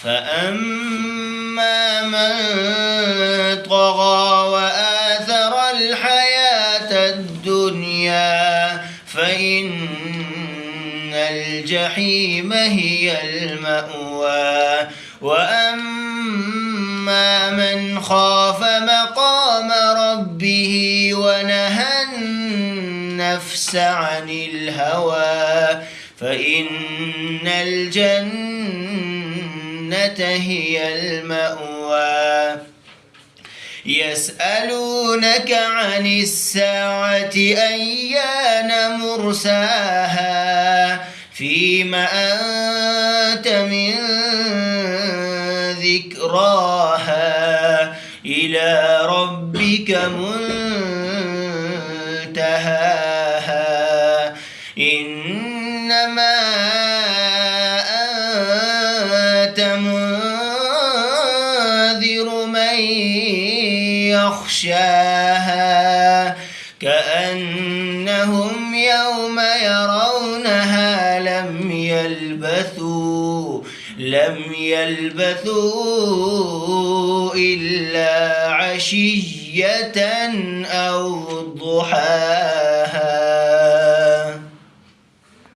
فأما من طغى وآثر الحياة الدنيا فإن الجحيم هي المأوى وأما من خاف مقام ربه ونهى النفس عن الهوى فإن الجنة هي المأوى يسألونك عن الساعة أيان مرساها فيم أنت من ذكراها إلى ربك منتهاها إنما أنت منذر من يخشاها كأنهم يوم يرونها لم يلبثوا إلا عشية أو ضحاها.